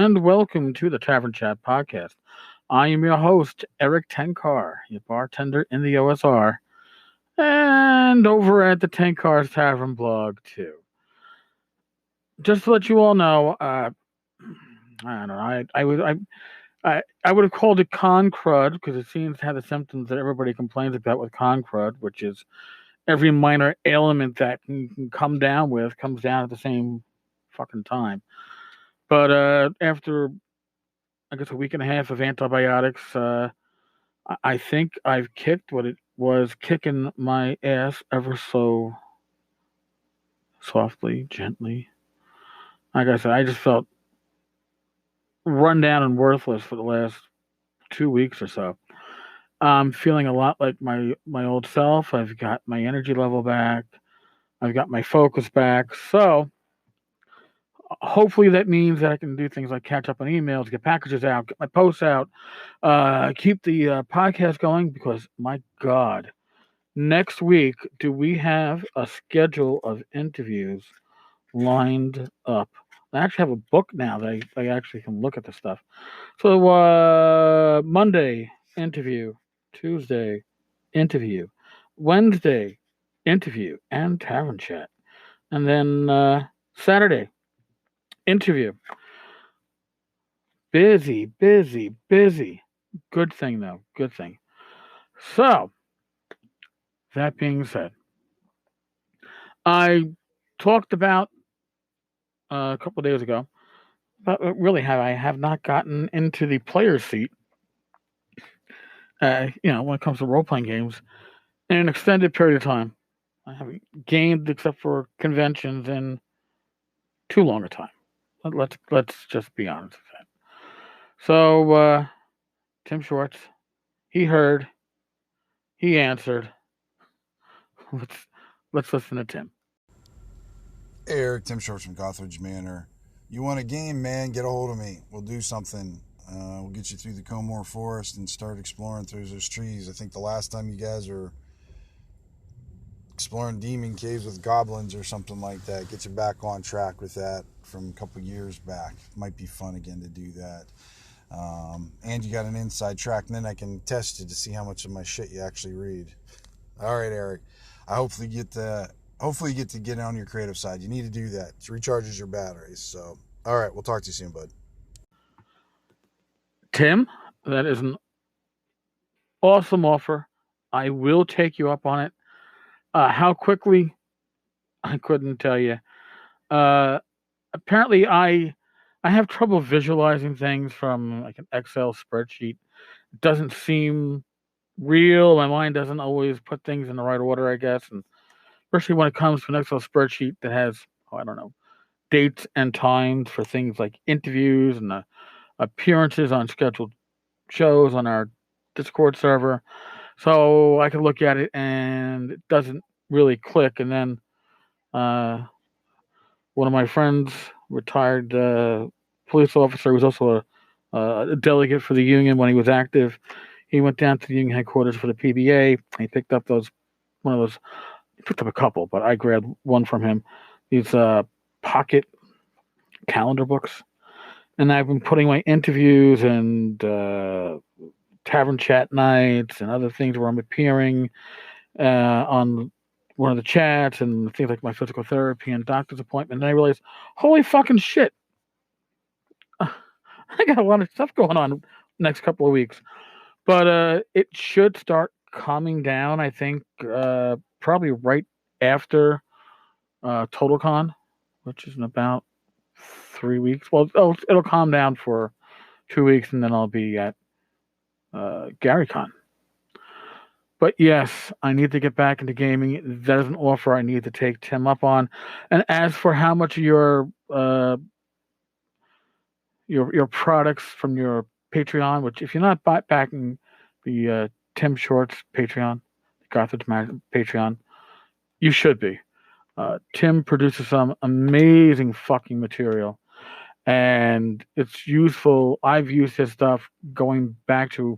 and welcome to the Tavern Chat podcast. I am your host, Eric Tenkar, your bartender in the OSR, and over at the Tenkar's Tavern blog, too. Just to let you all know, I don't know, I would have called it con crud because it seems to have the symptoms that everybody complains about with con crud, which is every minor ailment that can come down with comes down at the same fucking time. But after I guess a week and a half of antibiotics, I think I've kicked what it was kicking my ass ever so softly, gently. Like I said, I just felt run down and worthless for the last 2 weeks or so. I'm feeling a lot like my old self. I've got my energy level back. I've got my focus back. So hopefully that means that I can do things like catch up on emails, get packages out, get my posts out, keep the podcast going because my God, next week do we have a schedule of interviews lined up? I actually have a book now that I actually can look at the stuff. So Monday interview, Tuesday interview, Wednesday interview and tavern chat, and then Saturday interview. Busy, busy, busy. Good thing, though. Good thing. So, that being said, I talked about a couple of days ago, but really I have not gotten into the player's seat, when it comes to role playing games in an extended period of time. I haven't gamed except for conventions in too long a time. Let's just be honest with that. So, Tim Schwartz, he heard, he answered. Let's let's listen to Tim. Hey Eric, Tim Shorts from Gothridge Manor. You want a game, man? Get a hold of me. We'll do something. We'll get you through the Comore Forest and start exploring through those trees. I think the last time you guys were exploring demon caves with goblins or something like that. Get you back on track with that from a couple years back. Might be fun again to do that. And you got an inside track, and then I can test you to see how much of my shit you actually read. All right, Eric. I hopefully get to get on your creative side. You need to do that. It recharges your batteries. So, all right, we'll talk to you soon, bud. Tim, that is an awesome offer. I will take you up on it. How quickly? I couldn't tell you. Apparently, I have trouble visualizing things from like an Excel spreadsheet. It doesn't seem real. My mind doesn't always put things in the right order, I guess, and especially when it comes to an Excel spreadsheet that has, I don't know, dates and times for things like interviews and appearances on scheduled shows on our Discord server. So I can look at it and it doesn't really click. And then one of my friends, retired police officer, was also a delegate for the union when he was active. He went down to the union headquarters for the PBA. He picked up one of those. He picked up a couple, but I grabbed one from him. These pocket calendar books, and I've been putting my interviews and tavern chat nights and other things where I'm appearing on one of the chats and things like my physical therapy and doctor's appointment. And I realized, holy fucking shit, I got a lot of stuff going on next couple of weeks. But it should start calming down, I think, probably right after TotalCon, which is in about 3 weeks. Well, it'll calm down for 2 weeks, and then I'll be at GaryCon. But yes, I need to get back into gaming. That is an offer I need to take Tim up on. And as for how much of your products from your Patreon, which if you're not backing the Tim Shorts Patreon, the Gothridge Patreon, you should be. Tim produces some amazing fucking material, and it's useful. I've used his stuff going back to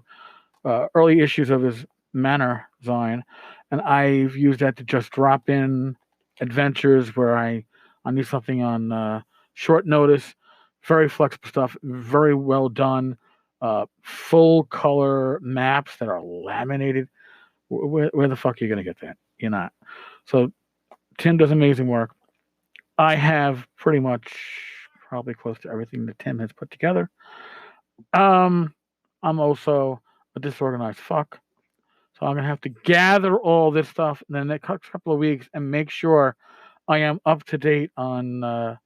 early issues of his Manor Zine, and I've used that to just drop in adventures where I need something on short notice Very flexible stuff, very well done. Full color maps that are laminated. Where the fuck are you going to get that? You're not. So Tim does amazing work. I have pretty much probably close to everything that Tim has put together. I'm also a disorganized fuck. So I'm going to have to gather all this stuff in the next couple of weeks and make sure I am up to date on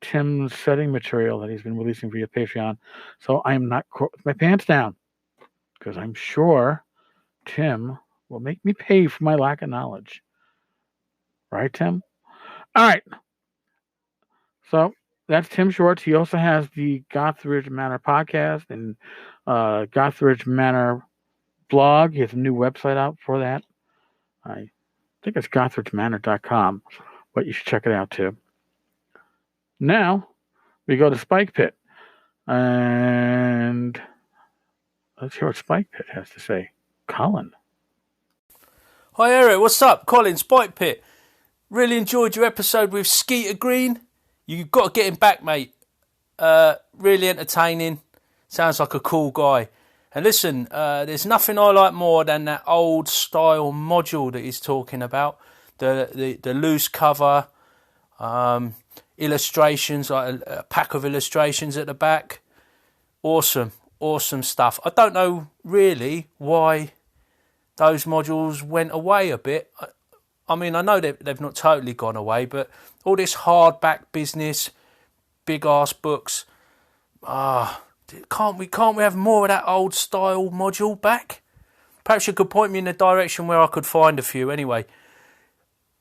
Tim's setting material that he's been releasing via Patreon. So I'm not caught with my pants down because I'm sure Tim will make me pay for my lack of knowledge. Right, Tim? All right. So that's Tim Shorts. He also has the Gothridge Manor podcast and Gothridge Manor blog. He has a new website out for that. I think it's gothridgemanor.com, but you should check it out too. Now we go to Spikepit, and let's hear what Spikepit has to say. Colin. Hi Eric, what's up? Colin, Spikepit. Really enjoyed your episode with Skeeter Green. You've got to get him back, mate. Really entertaining. Sounds like a cool guy. And listen, there's nothing I like more than that old style module that he's talking about. The loose cover, illustrations, like a pack of illustrations at the back. Awesome stuff. I don't know really why those modules went away a bit. I mean, I know they've not totally gone away, but all this hardback business, big ass books, can't we have more of that old style module back? Perhaps you could point me in the direction where I could find a few. Anyway,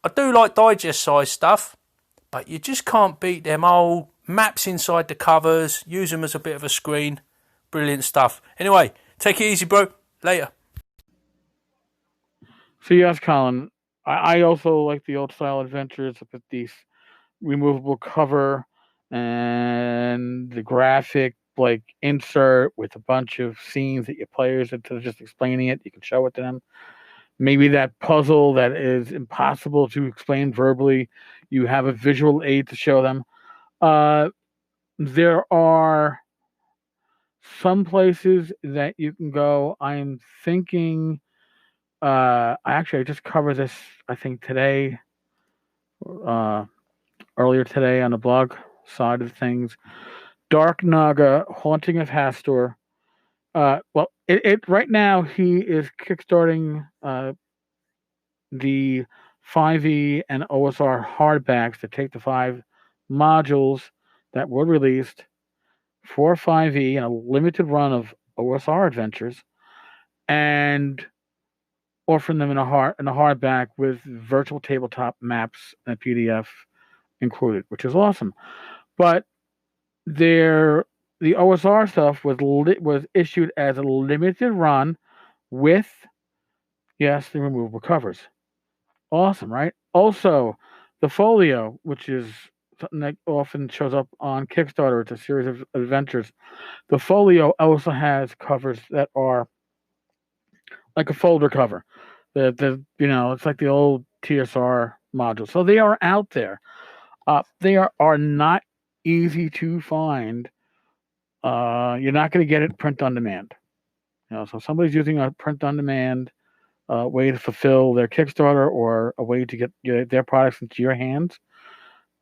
I do like digest size stuff, but you just can't beat them old maps inside the covers. Use them as a bit of a screen. Brilliant stuff. Anyway, take it easy, bro. Later. So yes, Colin, I also like the old style adventures with these removable cover and the graphic like insert with a bunch of scenes that your players, instead of just explaining it, you can show it to them. Maybe that puzzle that is impossible to explain verbally, you have a visual aid to show them. There are some places that you can go. I'm thinking I just covered this, I think, today, earlier today on the blog side of things. Dark Naga, Haunting of Hastur. Well, it right now he is kickstarting the 5e and OSR hardbacks to take the 5 modules that were released for 5e and a limited run of OSR adventures and offering them in a hardback with virtual tabletop maps and a PDF included, which is awesome. But the OSR stuff was issued as a limited run with, yes, the removable covers. Awesome, right? Also, the folio, which is something that often shows up on Kickstarter, it's a series of adventures. The folio also has covers that are like a folder cover. It's like the old TSR module. So they are out there. They are not easy to find. You're not going to get it print on demand. So if somebody's using a print on demand way to fulfill their Kickstarter or a way to get their products into your hands,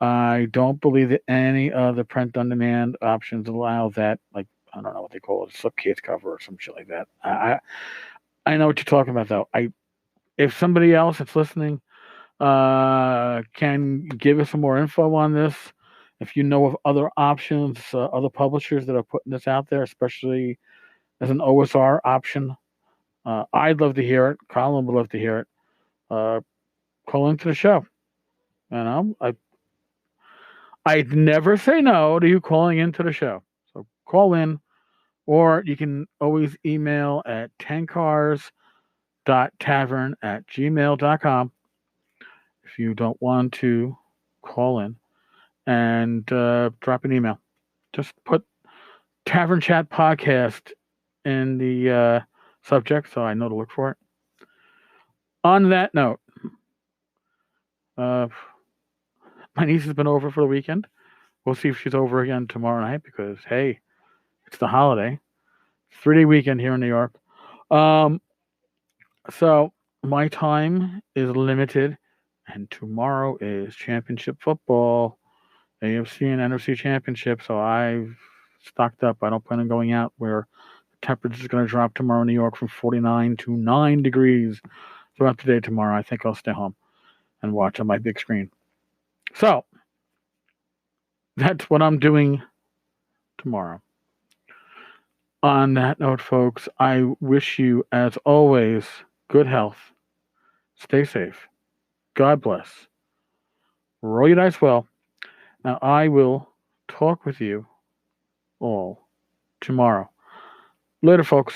I don't believe that any of the print on demand options allow that. Like, I don't know what they call it, a slipcase cover or some shit like that. I know what you're talking about, though. If somebody else that's listening can give us some more info on this, if you know of other options, other publishers that are putting this out there, especially as an OSR option, I'd love to hear it. Colin would love to hear it. Call into the show. I'd never say no to you calling into the show. So call in, or you can always email at tankcars.tavern@gmail.com if you don't want to call in and drop an email. Just put Tavern Chat Podcast in the subject so I know to look for it. On that note, my niece has been over for the weekend. We'll see if she's over again tomorrow night because, hey, it's the holiday. 3-day weekend here in New York. So my time is limited, and tomorrow is championship football, AFC and NFC championship. So I've stocked up. I don't plan on going out where the temperature is going to drop tomorrow in New York from 49 to 9 degrees throughout the day tomorrow. I think I'll stay home and watch on my big screen. So that's what I'm doing tomorrow. On that note, folks, I wish you, as always, good health. Stay safe. God bless. Roll your dice well. Now, I will talk with you all tomorrow. Later, folks.